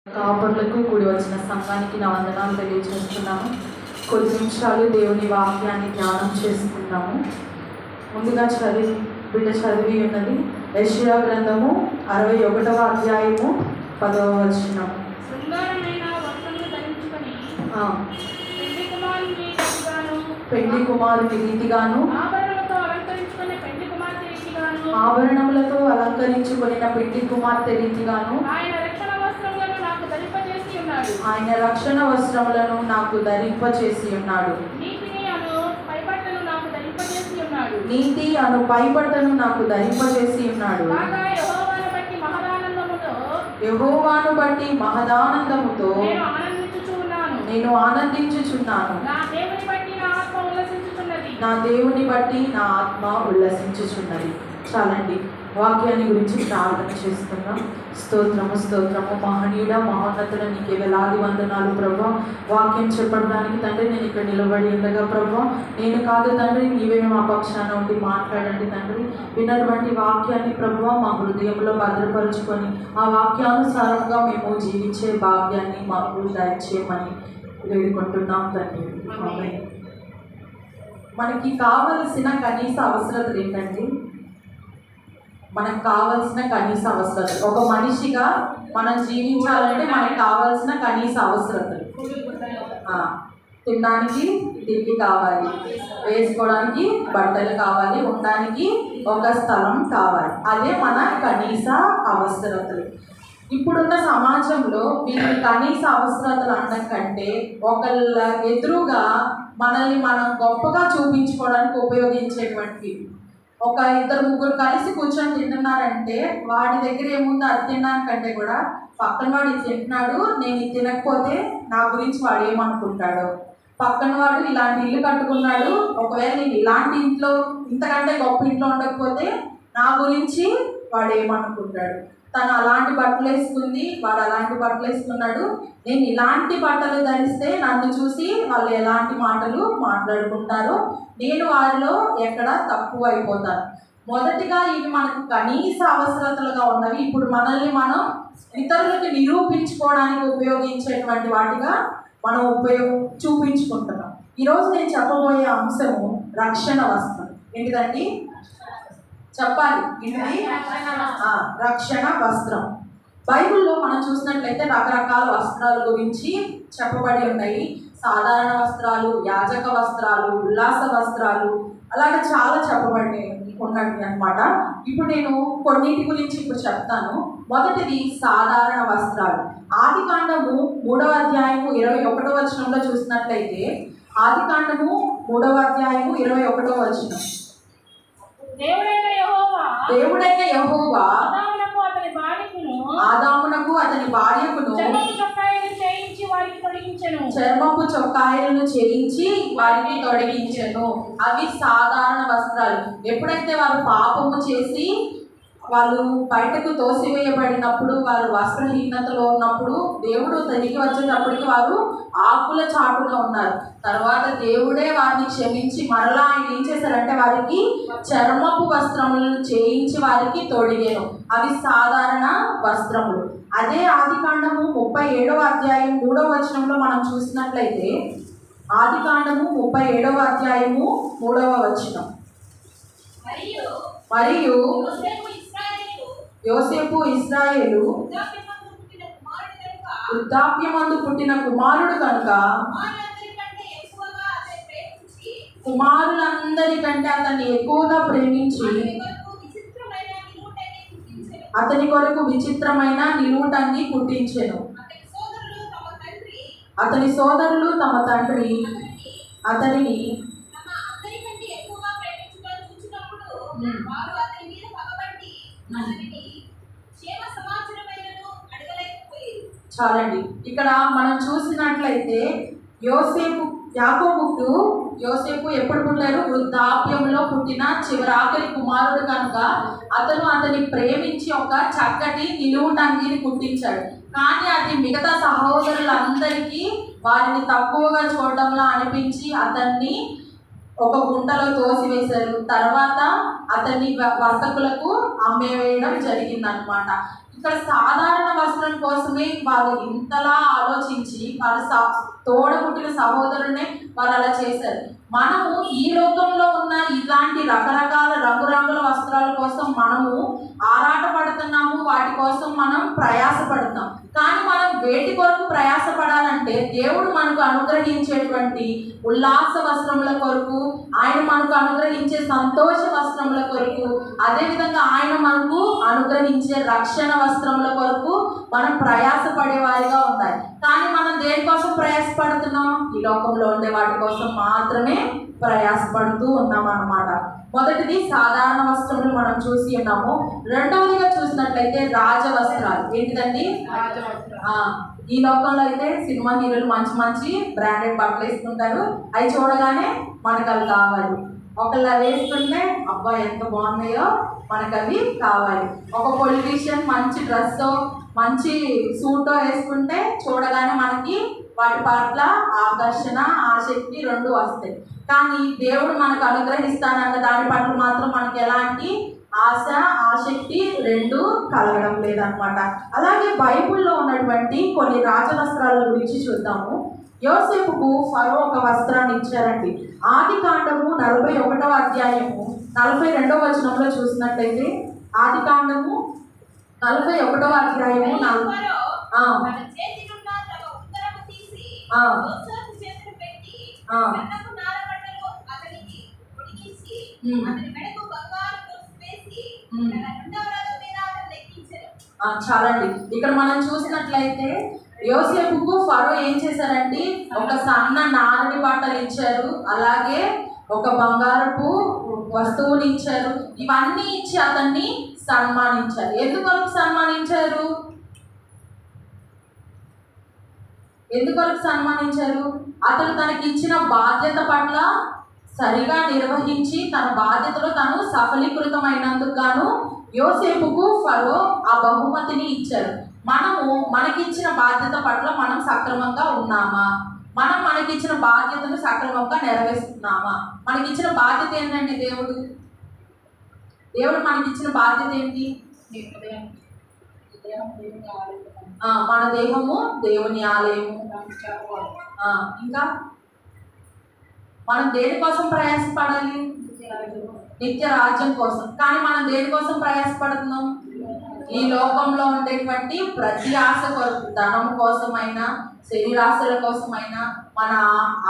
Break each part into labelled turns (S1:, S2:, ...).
S1: కాపర్లకు కూడి వచ్చిన సంఘానికి నా వందనాలు తెలియజేస్తున్నాను. కొద్ది నిమిషాలు దేవుని వాక్యాన్ని ధ్యానం చేసుకుందాము. ముందుగా బిడ్డ చదివి ఉన్నది యెషయా గ్రంథము 61వ అధ్యాయము 10వ వచనం. పెండ్లి కుమారుని రీతిగాను ఆభరణములతో అలంకరించుకొనిన పెండ్లి కుమార్తె రీతిగాను ఆయన రక్షణ వస్త్రములను నాకు ధరింపచేసి ఉన్నాడు. నీతి అను పైబట్టను నాకు ధరింపచేసి ఉన్నాడు. యెహోవాను బట్టి మహదానందముతో నేను ఆనందించుచున్నాను. నా దేవుని బట్టి నా ఆత్మ ఉల్లసించుచున్నది. చాలండి, వాక్యాన్ని గురించి ప్రార్థన చేస్తున్నాం. స్తోత్రము స్తోత్రము మహనీయుడ మహోన్నతుడ నీకే వేలాది వందనాలు ప్రభా. వాక్యం చెప్పడానికి తండ్రి నేను ఇక్కడ నిలబడి ఉండగా ప్రభా, నేను కాదు తండ్రి, నీవే మా పక్షాన ఉండి మాట్లాడండి తండ్రి. విన్నటువంటి వాక్యాన్ని ప్రభా మా హృదయంలో భద్రపరుచుకొని ఆ వాక్యానుసారంగా మేము జీవించే భాగ్యాన్ని మాకు దయచేయమని వేడుకుంటున్నాం తండ్రి. మనకి కావలసిన కనీస అవసరతలు ఏంటండి? మనకు కావాల్సిన కనీస అవసరతలు, ఒక మనిషిగా మనం జీవించాలంటే మనకు కావాల్సిన కనీస అవసరతలు, తినడానికి తిండి కావాలి, వేసుకోవడానికి బట్టలు కావాలి, ఉండడానికి ఒక స్థలం కావాలి. అదే మన కనీస అవసరతలు. ఇప్పుడున్న సమాజంలో వీటి కనీస అవసరతలు అనడం కంటే ఒకళ్ళ ఎదురుగా మనల్ని మనం గొప్పగా చూపించుకోవడానికి ఉపయోగించేటువంటివి. ఒక ఇద్దరు ముగ్గురు కలిసి కూర్చొని తింటున్నారంటే వాడి దగ్గర ఏముందో అది తినడానికంటే కూడా పక్కన వాడు ఇది తింటున్నాడు, నేను ఇది తినకపోతే నా గురించి వాడు ఏమనుకుంటాడు, పక్కన వాడు ఇలాంటి ఇల్లు కట్టుకున్నాడు, ఒకవేళ నేను ఇలాంటి ఇంట్లో ఇంతకంటే గొప్ప ఇంట్లో ఉండకపోతే నా గురించి వాడు ఏమనుకుంటాడు, తను అలాంటి బట్టలు వేసుకుంది, వాడు అలాంటి బట్టలు వేసుకున్నాడు, నేను ఇలాంటి బట్టలు ధరిస్తే నన్ను చూసి వాళ్ళు ఎలాంటి మాటలు మాట్లాడుకుంటారో, నేను వారిలో ఎక్కడ తక్కువ అయిపోతాను. మొదటిగా ఇవి మనకు కనీస అవసరతలుగా ఉన్నవి. ఇప్పుడు మనల్ని మనం ఇతరులకు నిరూపించుకోవడానికి ఉపయోగించేటువంటి వాటిగా మనం చూపించుకుంటున్నాం. ఈరోజు నేను చెప్పబోయే అంశము రక్షణ వస్త్రం. ఏంటిదండి? చెప్పాలి, ఏంటిది? రక్షణ వస్త్రం. బైబిల్లో మనం చూసినట్లయితే రకరకాల వస్త్రాల గురించి చెప్పబడి ఉన్నాయి. సాధారణ వస్త్రాలు, యాజక వస్త్రాలు, ఉల్లాస వస్త్రాలు, అలాగే చాలా చెప్పబడి ఉన్నవి అనమాట. ఇప్పుడు నేను కొన్నిటి గురించి ఇప్పుడు చెప్తాను. మొదటిది సాధారణ వస్త్రాలు. ఆదికాండము 3వ అధ్యాయము 21వ వచనంలో చూసినట్లయితే, ఆదికాండము 3వ అధ్యాయము 21వ వచనం, దేవుడైన యెహోవా ఆదామునకు అతని భార్యకును చర్మపు చొక్కాయలను చేయించి వారికి తొడిగించెను. అవి సాధారణ వస్త్రాలు. ఎప్పుడైతే వారు పాపము చేసి వాళ్ళు బయటకు తోసివేయబడినప్పుడు, వారు వస్త్రహీనతలో ఉన్నప్పుడు, దేవుడు తిరిగి వచ్చేటప్పటికి వారు ఆకుల చాటున ఉన్నారు. తర్వాత దేవుడే వారిని క్షమించి మరలా ఆయన ఏం చేశారంటే వారికి చర్మపు వస్త్రములను చేయించి వారికి తొడిగేను. అవి సాధారణ వస్త్రములు. అదే ఆదికాండము 37వ అధ్యాయం 3వ వచనంలో మనం చూసినట్లయితే, ఆదికాండము 37వ అధ్యాయము 3వ వచనం, మరియు యోసేపు ఇశ్రాయేలు వృద్ధాప్యమందు పుట్టిన కుమారుడు కనుక కుమారులందరికంటే అతన్ని ఎక్కువగా ప్రేమించి అతని కొరకు విచిత్రమైన నిలువుటంగి కుట్టించెను. అతని సోదరులు తమ తండ్రి అతనిని చాలండి. ఇక్కడ మనం చూసినట్లయితే యోసేపు ఎప్పుడు పుట్టారు? వృద్ధాప్యంలో పుట్టిన చివరాఖరి కుమారుడు కనుక అతని ప్రేమించి ఒక చక్కటి నిలువుటంగిని కుట్టించాడు. కానీ అది మిగతా సహోదరులందరికీ వారిని తక్కువగా చూడడంలా అనిపించి అతన్ని ఒక గుంటలో తోసివేశారు. తర్వాత అతన్ని వర్తకులకు అమ్మేవేయడం జరిగిందనమాట. ఇక్కడ సాధారణ వస్త్రం కోసమే వాళ్ళు ఇంతలా ఆలోచించి వాళ్ళ తోడబుట్టిన సహోదరునే వారు అలా చేశారు. మనము ఈ లోకంలో ఉన్న ఇలాంటి రకరకాల రంగురంగుల వస్త్రాల కోసం మనము ఆరాటపడుతున్నాము, వాటి కోసం మనం ప్రయాసపడుతున్నాం. కానీ మనం వేటి కొరకు ప్రయాసపడాలంటే దేవుడు మనకు అనుగ్రహించేటువంటి ఉల్లాస వస్త్రముల కొరకు, ఆయన మనకు అనుగ్రహించే సంతోష వస్త్రముల కొరకు, అదేవిధంగా ఆయన మనకు అనుగ్రహించే రక్షణ వస్త్రముల కొరకు మనం ప్రయాసపడే వారిగా ఉండాలి. కానీ మనం దేనికోసం ప్రయాసపడుతున్నాం? ఈ లోకంలో ఉండే వాటి కోసం మాత్రమే ప్రయాసపడుతూ ఉన్నాం అన్నమాట. మొదటిది సాధారణ వస్త్రములు మనం చూసి ఉన్నాము. రెండవదిగా చూసినట్లయితే రాజవస్త్రాలు. ఏంటిదండి? ఈ లోకంలో అయితే సినిమా హీరోలు మంచి మంచి బ్రాండెడ్ బట్టలు వేసుకుంటారు. అవి చూడగానే మనకు అవి కావాలి. ఒకళ్ళు అవి వేసుకుంటే అబ్బా ఎంత బాగున్నాయో మనకు అవి కావాలి. ఒక పొలిటీషియన్ మంచి డ్రెస్ మంచి సూటో వేసుకుంటే చూడగానే మనకి వాటి పట్ల ఆకర్షణ ఆసక్తి రెండు వస్తాయి. కానీ దేవుడు మనకు అనుగ్రహిస్తానన్న దాని పట్ల మాత్రం మనకి ఎలాంటి ఆశ ఆసక్తి రెండు కలగడం లేదనమాట. అలాగే బైబిల్లో ఉన్నటువంటి కొన్ని రాజవస్త్రాల గురించి చూద్దాము. యోసేపుకు ఫరో ఒక వస్త్రాన్ని ఇచ్చారండి. ఆదికాండము 41వ అధ్యాయము 42వ వచనంలో చూసినట్లయితే, ఆదికాండము 41వ అధ్యాయము చాలండి. ఇక్కడ మనం చూసినట్లయితే యోసేపుకు ఫరో ఏం చేశారంటే ఒక సన్న నారని బట్టలు ఇచ్చారు, అలాగే ఒక బంగారపు వస్తువుని ఇచ్చారు. ఇవన్నీ ఇచ్చి అతన్ని సన్మానించారు. ఎందుకొరకు సన్మానించారు? ఎందుకొరకు సన్మానించారు? అతను తనకి ఇచ్చిన బాధ్యత పట్ల సరిగా నిర్వహించి తన బాధ్యతలో తను సఫలీకృతమైనందుకు గాను యోసేపుకు ఫరో ఆ బహుమతిని ఇచ్చారు. మనకిచ్చిన బాధ్యత పట్ల మనం సక్రమంగా ఉన్నామా? మనకిచ్చిన బాధ్యతను సక్రమంగా నెరవేరుస్తున్నామా? మనకిచ్చిన బాధ్యత ఏంటంటే దేవుడు మనకిచ్చిన బాధ్యత ఏంటి? మన దేహము దేవుని ఆలయము. ఇంకా మనం దేనికోసం ప్రయాసపడాలి? నిత్య రాజ్యం కోసం. కానీ మనం దేనికోసం ప్రయాసపడుతున్నాం? ఈ లోకంలో ఉండేటువంటి ప్రతి ఆశ కొరకు, ధనం కోసమైనా శరీరాశల కోసమైనా మన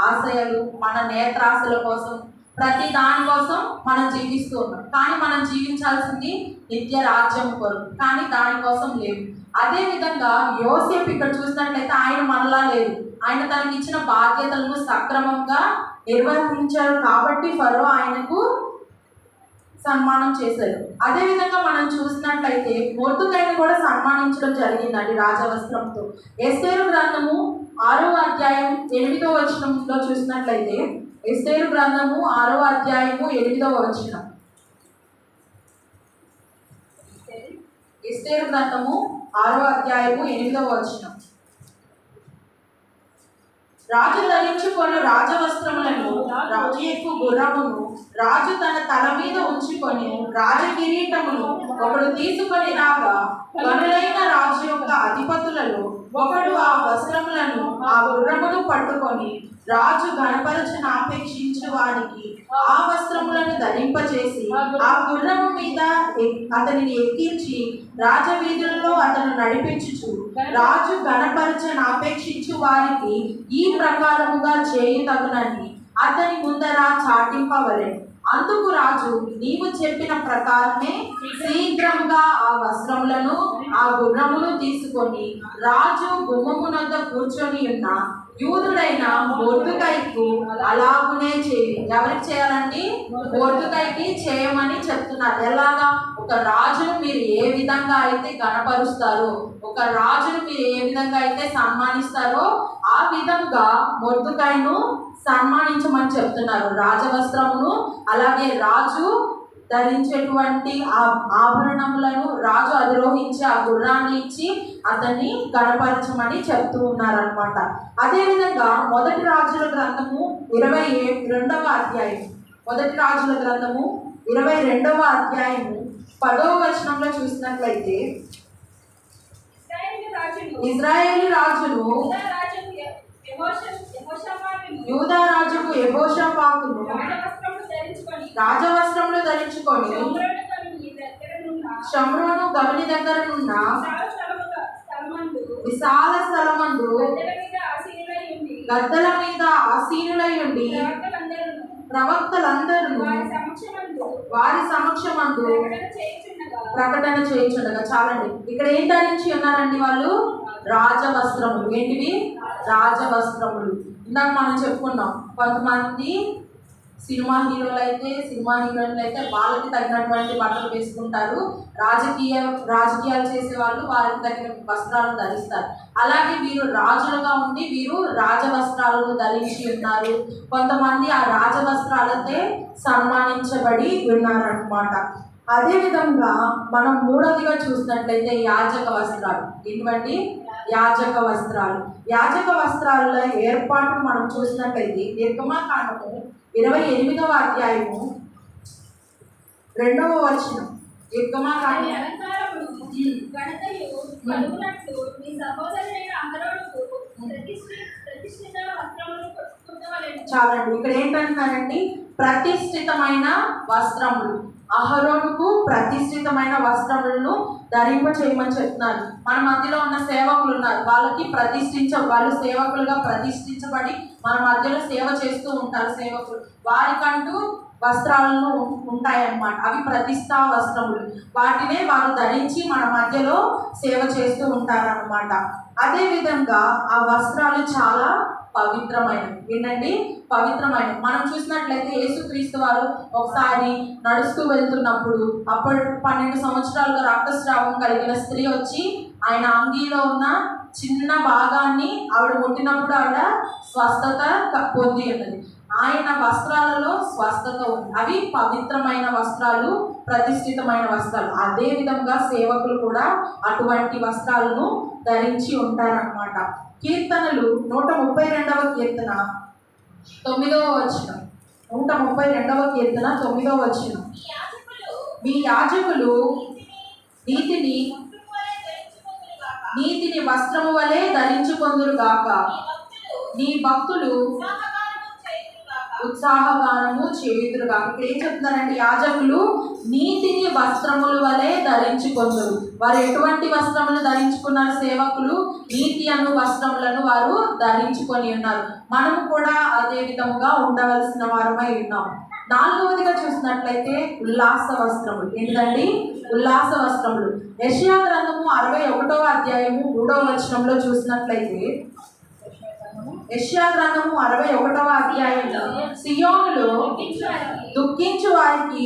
S1: ఆశయాలు మన నేత్రాశల కోసం ప్రతి దాని కోసం మనం జీవిస్తూ ఉన్నాం. కానీ మనం జీవించాల్సింది నిత్య రాజ్యం కొరకు, కానీ దానికోసం లేదు. అదేవిధంగా యోసేపు ఇక్కడ చూసినట్లయితే ఆయన మనలా లేదు. ఆయన తనకి ఇచ్చిన బాధ్యతలను సక్రమంగా నిర్వహించారు కాబట్టి ఫరో ఆయనకు సన్మానం చేశారు. అదేవిధంగా మనం చూసినట్లయితే మొర్దుకైని కూడా సన్మానించడం జరిగిందండి రాజవస్త్రంతో. ఎస్తేరు గ్రంథము 6వ అధ్యాయం 8వ వచనంలో చూసినట్లయితే, ఎస్తేరు గ్రంథము 6వ అధ్యాయము 8వ వచనం. ఎస్తేరు గ్రంథము 6వ అధ్యాయము 8వ వచనం. రాజు ధరించుకొని రాజవస్త్రములను రాజు గుర్రమును రాజు తన తల మీద ఉంచుకొని రాజ కిరీటమును ఒకడు తీసుకొని రాగా గనులైన రాజు యొక్క అధిపతులలో ఒకడు ఆ వస్త్రములను ఆ గుర్రమును పట్టుకొని రాజు గణపరచను ఆపేక్షించు వారికి ఆ వస్త్రములను ధరింపచేసి ఆ గుర్రము మీద అతనిని ఎక్కించి రాజవీధులలో అతను నడిపించుచు రాజు గణపరచను ఆపేక్షించు వారికి ఈ ప్రకారముగా చేయుతగునని అతని ముందర చాటింపవలెను. అందుకు రాజు, నీవు చెప్పిన ప్రకారమే శీఘ్రంగా ఆ వస్త్రములను ఆ గుర్రమును తీసుకొని రాజు గుమ్మమునొద్ద కూర్చొని ఉన్న యూదుడైన మొర్దుకైకు అలాగునే చేయి. ఎవరికి చేయాలండి? మొర్దుకైకి చేయమని చెప్తున్నారు. ఎలాగా? ఒక రాజును మీరు ఏ విధంగా అయితే గణపరుస్తారో, ఒక రాజును మీరు ఏ విధంగా అయితే సన్మానిస్తారో ఆ విధంగా మొర్దుకైను సన్మానించమని చెప్తున్నారు. రాజవస్త్రమును అలాగే రాజు ధరించేటువంటి ఆ ఆభరణములను రాజు అధిరోహించి ఆ గుర్రాన్ని ఇచ్చి అతన్ని గణపరచమని చెప్తూ ఉన్నారనమాట. అదేవిధంగా మొదటి రాజుల గ్రంథము 22వ అధ్యాయం మొదటి రాజుల గ్రంథము 22వ అధ్యాయము 10వ వచనంలో చూసినట్లయితే, ఇజ్రాయేలు రాజును యూదా రాజుకు యెహోషాపాతును రాజవస్త్రములు ధరించుకొని షమ్రోను గవిని దగ్గర నున్న విశాల స్థలమందు గద్దల మీద ఆసీనులై ఉండి ప్రవక్తలందరూ వారి సమక్షమందు ప్రకటన చేయుచుండగా. చాలండి, ఇక్కడ ఏం ధరించి ఉన్నారండి వాళ్ళు? రాజవస్త్రములు. ఏంటివి? రాజవస్త్రములు. ఇందాక మనం చెప్పుకున్నాం, కొంతమంది సినిమా హీరోయిన్లు అయితే వాళ్ళకి తగినటువంటి బట్టలు వేసుకుంటారు. రాజకీయాలు చేసే వాళ్ళు వారికి తగిన వస్త్రాలను ధరిస్తారు. అలాగే వీరు రాజులుగా ఉండి వీరు రాజవస్త్రాలను ధరించి ఉన్నారు. కొంతమంది ఆ రాజవస్త్రాలతో సన్మానించబడి ఉన్నారన్నమాట. అదేవిధంగా మనం మూడవదిగా చూసినట్లయితే యాజక వస్త్రాలు. ఏంటండి? యాజక వస్త్రాలు. యాజక వస్త్రాల ఏర్పాటు మనం చూసినట్లయితే నిర్గమకాండము 28వ అధ్యాయము 2వ వచనం. నిర్గమకాండం చాలండి, ఇక్కడ ఏంటంటున్నారండి? ప్రతిష్ఠితమైన వస్త్రములు. అహరోనుకు ప్రతిష్ఠితమైన వస్త్రములను ధరింప చేయమని చెప్తున్నారు. మన మధ్యలో ఉన్న సేవకులు ఉన్నారు, వాళ్ళకి వాళ్ళు సేవకులుగా ప్రతిష్ఠించబడి మన మధ్యలో సేవ చేస్తూ ఉంటారు సేవకులు. వారికంటూ వస్త్రాలను ఉంటాయన్నమాట. అవి ప్రతిష్టా వస్త్రములు. వాటినే వారు ధరించి మన మధ్యలో సేవ చేస్తూ ఉంటారన్నమాట. అదేవిధంగా ఆ వస్త్రాలు చాలా పవిత్రమైనవి. ఏంటండి? పవిత్రమైనవి. మనం చూసినట్లయితే యేసుక్రీస్తు వారు ఒకసారి నడుస్తూ వెళ్తున్నప్పుడు అప్పుడు 12 సంవత్సరాలుగా రక్తస్రావం కలిగిన స్త్రీ వచ్చి ఆయన అంగీలో ఉన్న చిన్న భాగాన్ని ఆవిడ ముట్టినప్పుడు ఆవిడ స్వస్థత పొంది ఉన్నది. ఆయన వస్త్రాలలో స్వస్థత ఉంది. అవి పవిత్రమైన వస్త్రాలు, ప్రతిష్ఠితమైన వస్త్రాలు. అదే విధంగా సేవకులు కూడా అటువంటి వస్త్రాలను ధరించి ఉంటారన్నమాట. కీర్తనలు 132వ కీర్తన 9వ వచనం. 132వ కీర్తన 9వ వచనం. మీ యాజకులు నీతిని వస్త్రము వలె ధరించుకొందురుగాక. నీ భక్తులు ఉత్సాహగానము చేయుదురుగాక. ఇక్కడ ఏం చెప్తున్నారంటే, యాజకులు నీతిని వస్త్రముల వలె ధరించుకొందురు. వారు ఎటువంటి వస్త్రములు ధరించుకున్నారు? సేవకులు నీతి అను వస్త్రములను వారు ధరించుకొని ఉన్నారు. మనము కూడా అదే విధముగా ఉండవలసిన వారమై ఉన్నాం. 4వదిగా చూసినట్లయితే ఉల్లాస వస్త్రములు. ఏంటండి? ఉల్లాస వస్త్రములు. యెషయా గ్రంథము 61వ అధ్యాయము 3వ వచనంలో చూసినట్లయితే, యెషయా గ్రంథము 61వ అధ్యాయంలో సియోనులో దుఃఖించు వారికి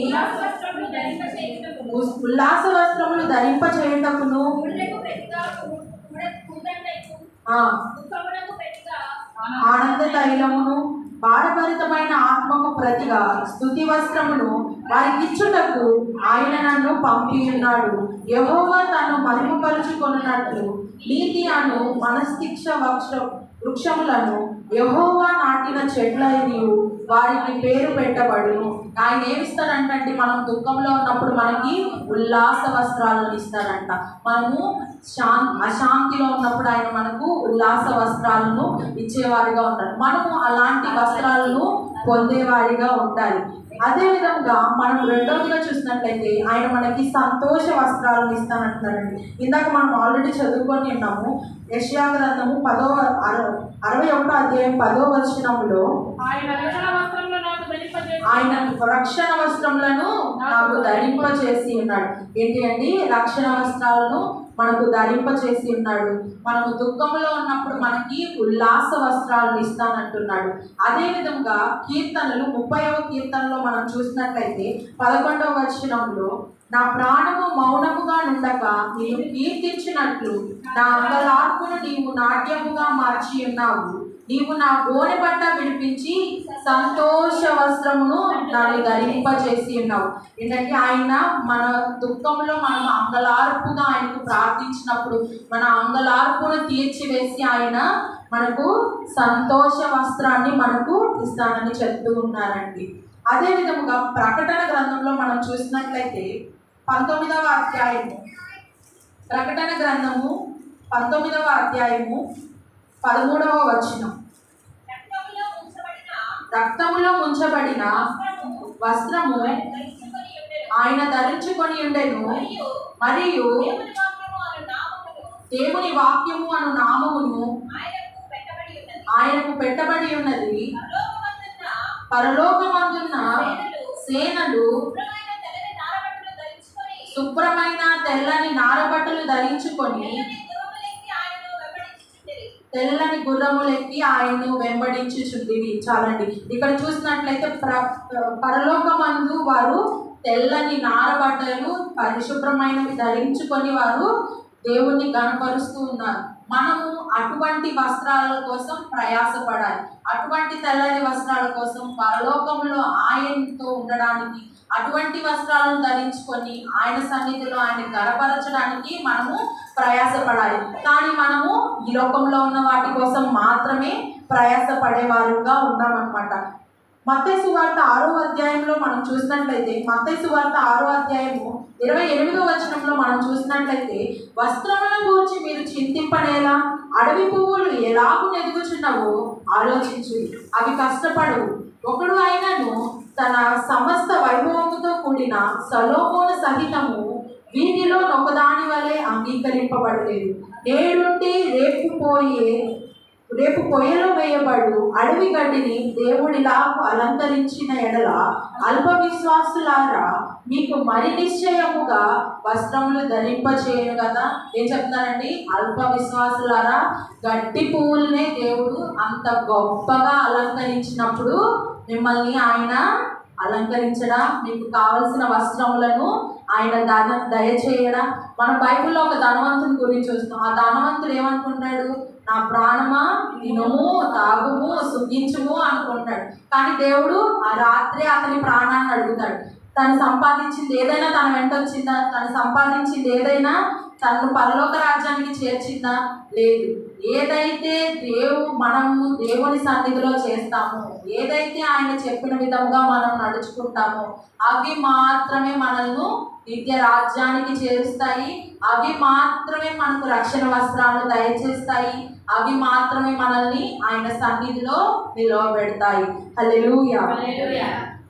S1: ఉల్లాస వస్త్రములు ధరింప చేయుటకును ఆనంద తైలమును భారభరితమైన ఆత్మకు ప్రతిగా స్తుతి వస్త్రమును వారికిచ్చుటకు ఆయన నన్ను పంపి ఉన్నాడు. యెహోవా తను మహిమపరుచుకొనున్నట్లు నీతి అను మనస్తిక్ష వృక్షములను యెహోవా నాటిన చెట్లైనవి వారికి పేరు పెట్టబడును. ఆయన ఏమిస్తారంటండి? మనం దుఃఖంలో ఉన్నప్పుడు మనకి ఉల్లాస వస్త్రాలను ఇస్తారంట. మనము అశాంతిలో ఉన్నప్పుడు ఆయన మనకు ఉల్లాస వస్త్రాలను ఇచ్చేవారిగా ఉంటారు. మనము అలాంటి వస్త్రాలను పొందేవారిగా ఉండాలి. అదేవిధంగా మనం రెండవదిగా చూసినట్లయితే ఆయన మనకి సంతోష వస్త్రాలను ఇస్తానంటున్నారండి. ఇందాక మనం ఆల్రెడీ చదువుకొని ఉన్నాము. యెషయా గ్రంథము 61వ అధ్యాయం 10వ వచనంలో ఆయన రక్షణ వస్త్రములను నాకు ధరింపచేసి ఉన్నాడు. ఏంటి అండి? రక్షణ వస్త్రాలను మనకు ధరింపచేసి ఉన్నాడు. మనము దుఃఖంలో ఉన్నప్పుడు మనకి ఉల్లాస వస్త్రాలను ఇస్తానంటున్నాడు. అదేవిధంగా కీర్తనలు 30వ కీర్తనలో మనం చూసినట్లయితే 11వ వచనంలో, నా ప్రాణము మౌనముగా నుండక నేను కీర్తించినట్లు నా అంగలార్పును నీవు నాట్యముగా మార్చి ఉన్నావు. నీవు నా గోనె పట్ట విడిపించి సంతోష వస్త్రమును నన్ను ధరింపచేసి ఉన్నావు. ఏంటంటే ఆయన మన దుఃఖంలో మనం అంగలార్పుగా ఆయనకు ప్రార్థించినప్పుడు మన అంగలార్పును తీర్చివేసి ఆయన మనకు సంతోష వస్త్రాన్ని మనకు ఇస్తానని చెప్తూ ఉన్నారండి. అదే విధముగా ప్రకటన గ్రంథంలో మనం చూసినట్లయితే 19వ అధ్యాయము, ప్రకటన గ్రంథము 19వ అధ్యాయము 13వ వచనం. రక్తములో ముంచబడిన వస్త్రము ఆయన ధరించుకొని ఉండెను, మరియు దేవుని వాక్యము అను నామమును ఆయనకు పెట్టబడి ఉన్నది. పరలోకమందున్న సేనలు శుభ్రమైన తెల్లని నారబట్టలు ధరించుకొని తెల్లని గుర్రములెక్కి ఆయన్ను వెంబడించుచుండిరి. చాలండి. ఇక్కడ చూసినట్లయితే పరలోకమందు వారు తెల్లని నారబట్టలు పరిశుభ్రమైనవి ధరించుకొని వారు దేవుణ్ణి గణపరుస్తూ ఉన్నారు. మనము అటువంటి వస్త్రాల కోసం ప్రయాసపడాలి. అటువంటి తెల్లని వస్త్రాల కోసం పరలోకంలో ఆయనతో ఉండడానికి అటువంటి వస్త్రాలను ధరించుకొని ఆయన సన్నిధిలో ఆయన గణపరచడానికి మనము ప్రయాసపడాలి. కానీ మనము ఈ లోకంలో ఉన్న వాటి కోసం మాత్రమే ప్రయాసపడేవారుగా ఉన్నామన్నమాట. మత్తయి సువార్త 6వ అధ్యాయంలో మనం చూసినట్లయితే, మత్తయి సువార్త 6వ అధ్యాయము 28వ వచనంలో మనం చూసినట్లయితే, వస్త్రములను గురించి మీరు చింతింపనేలా, అడవి పువ్వులు ఎలాగూ ఎదుగుచున్నవో ఆలోచించు, అవి కష్టపడవు. ఒకడు అయినను తన సమస్త వైభవముతో కూడిన సొలొమోను సహితము వీటిలో ఒకదాని వలె అంగీకరింపబడలేదు. నేడుండి రేపు పొయ్యలో వేయబడు అడవి గడ్డిని దేవుడిలా అలంకరించిన ఎడల అల్ప విశ్వాసులారా మీకు మరి నిశ్చయముగా వస్త్రములు ధరింపచేయను కదా. ఏం చెప్తారండి? అల్ప విశ్వాసులారా, గడ్డి పువ్వులనే దేవుడు అంత గొప్పగా అలంకరించినప్పుడు మిమ్మల్ని ఆయన అలంకరించడా, మీకు కావలసిన వస్త్రములను ఆయన దయచేయడా. మన బైబిల్లో ఒక ధనవంతుని గురించి చూస్తాం. ఆ ధనవంతుడు ఏమనుకుంటాడు? నా ప్రాణమా తినుము, తాగుము, సుఖించుము అనుకుంటాడు. కానీ దేవుడు ఆ రాత్రి అతని ప్రాణాన్ని అడుగుతాడు. తను సంపాదించింది ఏదైనా తన వెంట వచ్చిందా? తను సంపాదించింది ఏదైనా తను పరలోక రాజ్యానికి చేర్చిందా? లేదు. ఏదైతే మనము దేవుని సన్నిధిలో చేస్తామో, ఏదైతే ఆయన చెప్పిన విధంగా మనం నడుచుకుంటామో అవి మాత్రమే మనల్ని నిత్య రాజ్యానికి చేరుస్తాయి. అవి మాత్రమే మనకు రక్షణ వస్త్రాలను దయచేస్తాయి. అవి మాత్రమే మనల్ని ఆయన సన్నిధిలో నిలవబెడతాయి. హల్లెలూయా.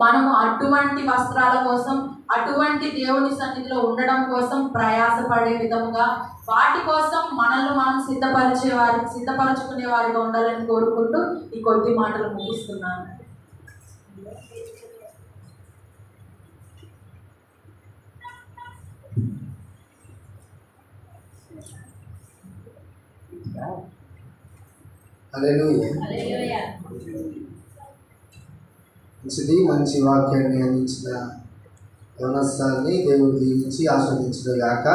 S1: మనము అటువంటి వస్త్రాల కోసం, అటువంటి దేవుని సన్నిధిలో ఉండడం కోసం ప్రయాసపడే విధముగా వాటి కోసం మనల్ని మనం సిద్ధపరచుకునే వారిగా ఉండాలని కోరుకుంటూ ఈ కొద్ది మాటలు ముగిస్తున్నాను.
S2: మంచి వాక్యాన్ని అందించిన యవనస్తుల్ని దేవుడు దీవించి ఆస్వాదించుగాక.